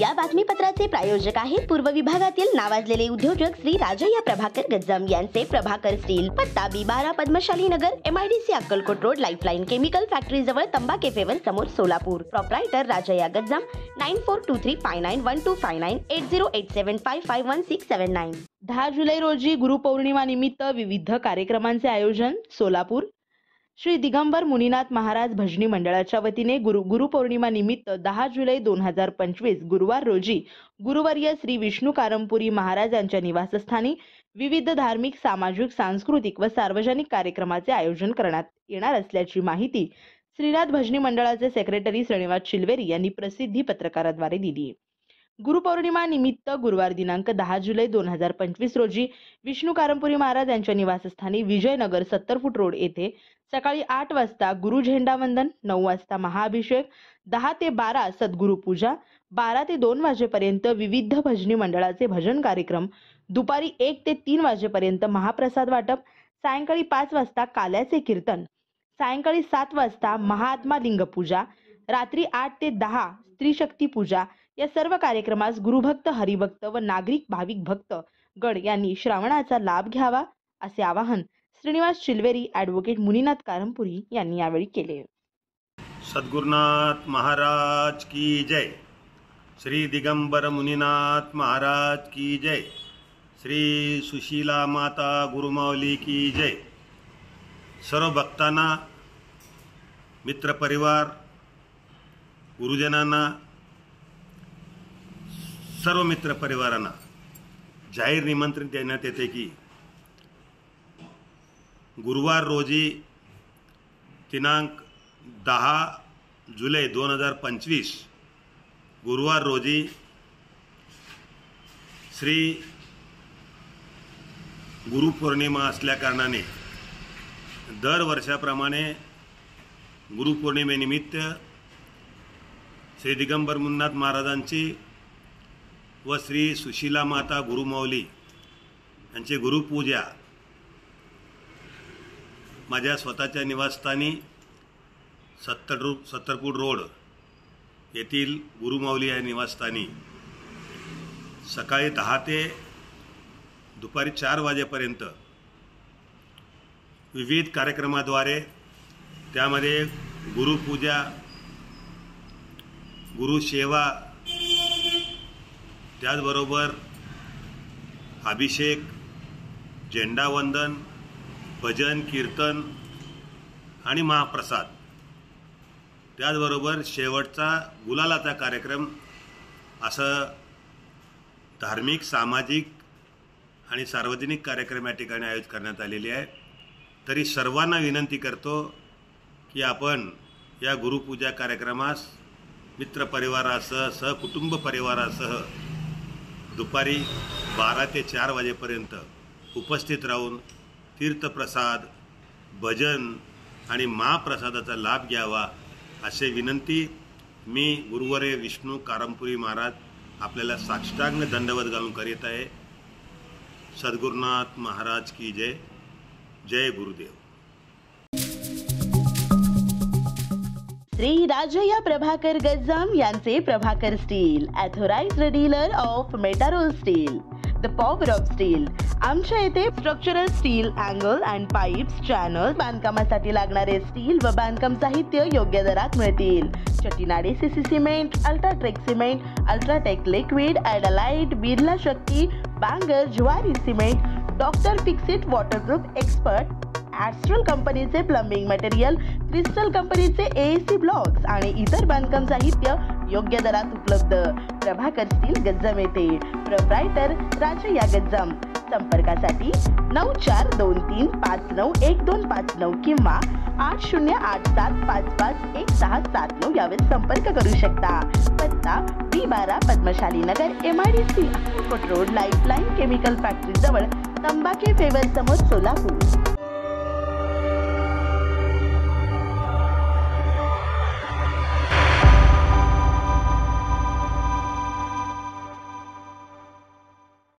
या बातमीपत्राचे प्रायोजक आहेत पूर्व विभागातील नावाजलेले उद्योजक श्री राजय्या प्रभाकर गज्जाम यांचे प्रभाकर स्टील, पत्ता B12 पद्मशाली नगर, MIDC Akkalkot road, lifeline chemical factory जवळ, तंबा केफेवर समोर, सोलापूर. प्रोप्रायटर राजय्या गज्जाम. 9423591259 8087551679. 10 जुलै रोजी गुरुपौर्णिमा निमित्त विविध कार्यक्रमांचे आयोजन. सोलापूर. श्री दिगंबर मुनीनाथ महाराज भजनी मंडळाच्या वतीने गुरुपौर्णिमा निमित्त 10 जुलै 2025 गुरुवार रोजी गुरुवर्य श्री विष्णू कारंपुरी महाराज यांच्या निवासस्थानी विविध धार्मिक, सामाजिक, सांस्कृतिक व सार्वजनिक कार्यक्रमाचे आयोजन करण्यात येणार असल्याची माहिती श्रीनाथ भजनी मंडळाचे सेक्रेटरी श्रीनिवास चिलवेरी यांनी प्रसिद्धी पत्रकाराद्वारे दिली. गुरुपौर्णिमा निमित्त गुरुवार दिनांक 10 जुलै 2025 रोजी विष्णू कारंपुरी महाराज यांच्या निवासस्थानी विजयनगर 70 फूट रोड येथे सकाळी 8 वाजता गुरु झेंडा वंदन, 9 वाजता महाअभिषेक, 10 ते 12 सद्गुरु पूजा, 12 ते 2 वाजेपर्यंत विविध भजनी मंडळाचे भजन कार्यक्रम, दुपारी 1 ते 3 वाजेपर्यंत महाप्रसाद वाटप, सायंकाळी 5 वाजता काल्याचे कीर्तन, सायंकाळी 7 वाजता महात्मा लिंग पूजा, रात्री 8 ते 10 स्त्री शक्ती पूजा. या सर्व कार्यक्रमास गुरुभक्त, हरिभक्त व नागरिक भाविक भक्त गण यांनी श्रावणाचा लाभ घ्यावा असे आवाहन श्रीनिवास चिलवेरी, ॲडव्होकेट मुनीनाथ कारंपुरी यांनी यावेळी केले. सद्गुरुनाथ महाराज की जय. श्री दिगंबर मुनीनाथ महाराज की जय. श्री सुशीला माता गुरुमाऊली की जय. सर्व भक्तांना, मित्रपरिवार, गुरुजनांना, सर्व मित्रपरिवारांना जाहीर निमंत्रण देण्यात येते की गुरुवार रोजी दिनांक 10 जुलै 2025 गुरुवार रोजी श्री गुरुपौर्णिमा असल्याकारणाने दर वर्षाप्रमाणे गुरुपौर्णिमेनिमित्त श्री दिगंबर मुनीनाथ महाराजांची व श्री सुशीला माता गुरुमाऊली यांची गुरुपूजा माझ्या स्वतःच्या निवासस्थानी 70 फूट रोड येथील गुरुमाऊली या निवासस्थानी सकाळी 10 ते दुपारी 4 वाजेपर्यंत विविध कार्यक्रमाद्वारे, त्यामध्ये गुरुपूजा, गुरुसेवा, त्याचबरोबर अभिषेक, झेंडावंदन, भजन, कीर्तन आणि महाप्रसाद, त्याचबरोबर शेवटचा गुलालाचा कार्यक्रम असं धार्मिक, सामाजिक आणि सार्वजनिक कार्यक्रम या ठिकाणी आयोजित करण्यात आलेले आहे. तरी सर्वांना विनंती करतो की आपण या गुरुपूजा कार्यक्रमास मित्रपरिवारासह, सहकुटुंब परिवारासह दुपारी 12 ते 4 वाजेपर्यंत उपस्थित राहून तीर्थप्रसाद, भजन आणि महाप्रसादाचा लाभ घ्यावा असे विनंती मी गुरुवर्य विष्णू कारंपुरी महाराज आपल्याला साष्टांग दंडवत घालून करीत आहे. सद्गुरुनाथ महाराज की जय. जय गुरुदेव. श्री राजय्या प्रभाकर गज्जाम यांचे Prabhakar steel, authorized dealer of Metarol steel, the power of steel. आमच्या येथे structural steel, angle and pipes, channel, बांधकामासाठी लागणारे स्टील व बांधकाम साहित्य योग्य दरात मिळतील. Chettinad CC cement, UltraTech cement, UltraTech liquid, ॲडलाइट, Birla Shakti, Bangur, Zuari cement, Doctor Fixit waterproof expert, Astral कंपनीचे प्लंबिंग मटेरियल, क्रिस्टल कंपनीचे AC ब्लॉक्स आणि इतर बांधकाम साहित्य योग्य दरात उपलब्ध. प्रभाकर स्टील, गज्जाम येथे. प्रोप्रायटर राजय्या गज्जाम. संपर्कासाठी 9423591259 किंवा 8087551679 यावर संपर्क करू शकता. पत्ता B12 पद्मशाली नगर, MIDC Akkalkot road, lifeline chemical factory जवळ, तंबा केफेवर समोर, सोलापूर.